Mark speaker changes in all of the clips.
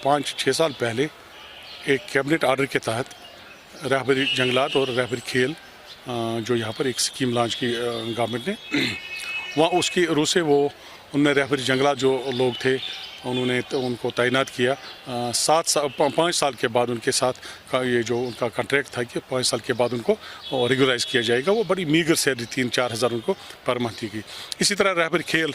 Speaker 1: 5-6 साल पहले एक कैबिनेट ऑर्डर के तहत रहबरी जंगलात और रहबरी खेल जो यहाँ पर एक स्कीम लॉन्च की गवर्नमेंट ने, वहाँ उसकी रूह से उनमें रहबरी जंगलात जो लोग थे उन्होंने उनको तैनात किया। 5 साल के बाद उनके साथ का ये जो उनका कॉन्ट्रैक्ट था कि 5 साल के बाद उनको रेगुलराइज किया जाएगा। वो बड़ी मीगर सैलरी 3-4 हज़ार उनको पर मंथ दी गई। इसी तरह रहबरी खेल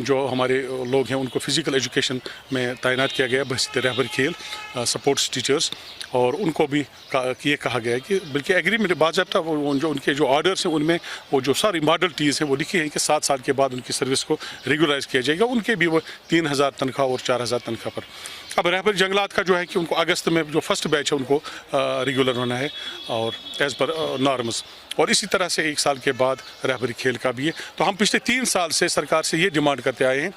Speaker 1: जो हमारे लोग हैं उनको फ़िज़िकल एजुकेशन में तैनात किया गया बहसीत रहबरी खेल सपोर्ट्स टीचर्स, और उनको भी ये कहा गया है कि बल्कि एग्रीमेंट बाज़ाब्ता जो उनके जो ऑर्डर्स हैं उनमें वो जो सारी मॉडलिटीज़ हैं वो लिखी हैं कि 7 साल के बाद उनकी सर्विस को रेगुलराइज किया जाएगा। उनके भी वो 3,000 तनख्वाह और 4,000 तनख्वाह पर। अब रहबरी जंगलात का जो है कि उनको अगस्त में जो फर्स्ट बैच है उनको रेगुलर होना है और एज़ पर नॉर्म्स, और इसी तरह से 1 साल के बाद रहबरी खेल का भी है। तो हम पिछले 3 साल से सरकार से ये डिमांड करते आए हैं।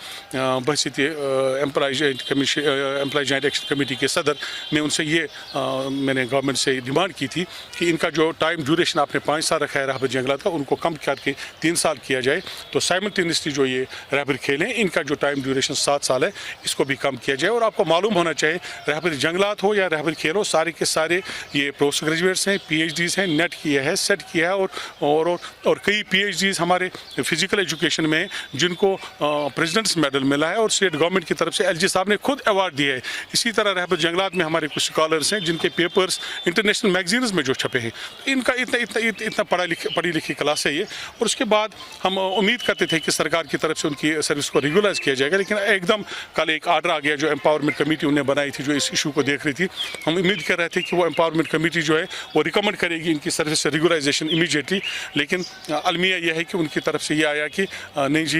Speaker 1: बहसीत एम्प्लॉय जॉइंट एक्शन कमेटी के सदर ने उनसे ये मैंने गवर्नमेंट से डिमांड की थी कि इनका जो टाइम ड्यूरेशन आपने 5 साल रखा है रहबरी जंगलात का, उनको कम करके 3 साल किया जाए। तो साइमल्टेनियसली जो ये रहबरी खेल हैं इनका जो टाइम ड्यूरेशन 7 साल है इसको भी कम किया जाए। और आपको मालूम होना चाहिए रहबरी जंगलात हो या रहबरी खेल हो, सारे के सारे ये पोस्ट ग्रेजुएट्स हैं, PhDs हैं, नेट किया है, सेट किया है, और कई PhDs हमारे फिजिकल एजुकेशन में जिनको प्रेसिडेंट्स मेडल मिला है और स्टेट गवर्नमेंट की तरफ से LG साहब ने खुद अवार्ड दिया है। इसी तरह रहबरी जंगलात में हमारे कुछ स्कॉलर्स हैं जिनके पेपर्स इंटरनेशनल मैगजीन्स में जो छपे हैं। इनका इतना पढ़ी लिखी क्लास है ये। और उसके बाद हम उम्मीद करते थे कि सरकार की तरफ से उनकी सर्विस को रेगुलराइज किया जाएगा, लेकिन एकदम कल एक आर्डर आ गया जो एम्पावरमेंट कमेटी उन्हें बनाई थी जो इस इशू को देख रही थी। हम उम्मीद कर रहे थे कि वो एम्पावरमेंट कमेटी जो है वो रिकमेंड करेगी इनकी सर्विस रेगुलराइजेशन इमीडिएटली, लेकिन अलमिया यह है कि उनकी तरफ से ये आया कि नहीं जी,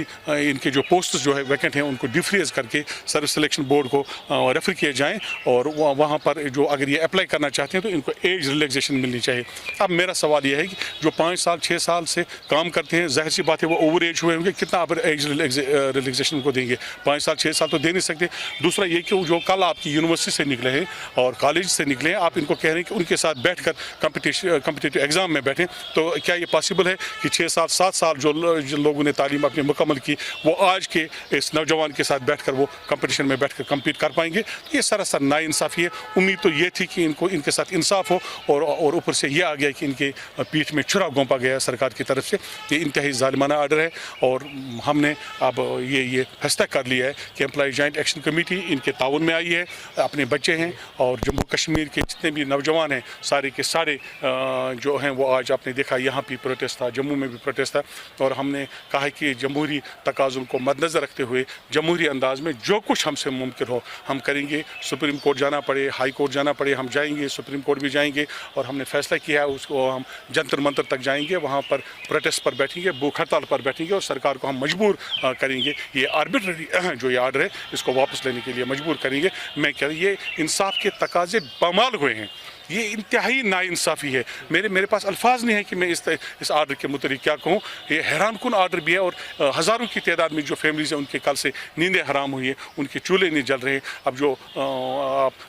Speaker 1: इनके जो पोस्ट जो है वैकेंट हैं उनको डिफ्रीज करके सर्विस सिलेक्शन बोर्ड को रेफर किए जाएँ, और वहाँ पर जो अगर ये अप्लाई करना चाहते हैं तो इनको एज रिलैक्सेशन मिलनी चाहिए। अब मेरा सवाल यह है कि जो 5 साल 6 साल से काम करते हैं, जाहिर सी बात है वो ओवर एज हुए होंगे, कितना आप एज रिलैक्सेशन को देंगे? 5 साल 6 साल तो दे नहीं सकते। दूसरा ये कि जो कल आपकी यूनिवर्सिटी से निकले हैं और कॉलेज से निकले हैं, आप इनको कह रहे हैं कि उनके साथ बैठकर कॉम्पिटिटिव एग्जाम में बैठें, तो क्या ये पॉसिबल है कि 6 साल 7 साल जो लोगों ने तालीम अपनी मुकम्मल की वो आज के इस नौजवान के साथ बैठकर वो कंपटीशन में बैठकर कम्पीट कर पाएंगे? तो ये सरासर नाइंसाफ़ी है। उम्मीद तो ये थी कि इनके साथ इंसाफ हो, और ऊपर से ये आ गया कि इनके पीठ में छुरा घोंपा गया सरकार की तरफ से। ये इंतहाई ज़ालिमाना आर्डर है, और हमने अब ये फैसला कर लिया है कि एम्प्लॉय जॉइंट एक्शन कमेटी इनके ताउन में आई है। अपने बच्चे हैं और जम्मू कश्मीर के जितने भी नौजवान हैं सारे के सारे जो हैं वो आज आपने देखा यहाँ भी प्रोटेस्ट था, जम्मू में भी प्रोटेस्ट था, और हमने कहा है कि जमहूरी तकाज़ुन को मद्देनज़र रखते हुए जमहूरी अंदाज में जो कुछ हमसे मुमकिन हो हम करेंगे। सुप्रीम कोर्ट जाना पड़े, हाई कोर्ट जाना पड़े, हम जाएंगे, सुप्रीम कोर्ट भी जाएंगे, और हमने फैसला किया है उसको हम जंतर मंतर तक जाएंगे, वहाँ पर प्रोटेस्ट पर बैठेंगे, भूख हड़ताल पर बैठेंगे, और सरकार को हम मजबूर करेंगे। ये आर्बिट्ररी जो ये आर्डर है इसको वापस लेने के लिए मजबूर करेंगे। मैं कह रही ये इंसाफ के तकाजे बमाल हुए हैं। ये इंतहाई नाइंसाफ़ी है। मेरे पास अल्फाज नहीं है कि मैं इस आर्डर के मुतल्लिक़ क्या कहूँ। ये हैरान कुन आर्डर भी है, और हज़ारों की तादाद में जो फैमिलीज़ हैं उनके कल से नींदें हराम हुई हैं, उनके चूल्हे नहीं जल रहे हैं। अब जो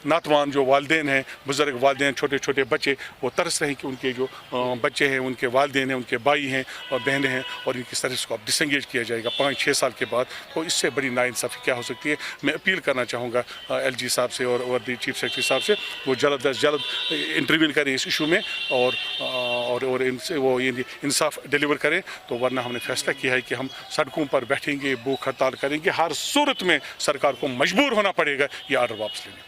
Speaker 1: नातवान जो वालिदैन हैं, बुज़ुर्ग वालिदैन, छोटे छोटे बच्चे, वो तरस रहे हैं कि उनके जो बच्चे हैं, उनके वालिदैन हैं, उनके भाई हैं और बहनें हैं, और इनकी सर्विस को अब डिसंगेज किया जाएगा 5-6 साल के बाद। तो इससे बड़ी नाइंसाफ़ी क्या हो सकती है? मैं अपील करना चाहूँगा LG साहब से और चीफ सेक्रेटरी साहब से, वो जल्द अज जल्द इंटरव्यू करें इस इशू में, और इनसे वो ये इंसाफ डिलीवर करें। तो वरना हमने फैसला किया है कि हम सड़कों पर बैठेंगे, भूख हड़ताल करेंगे, हर सूरत में सरकार को मजबूर होना पड़ेगा ये आर्डर वापस लेने।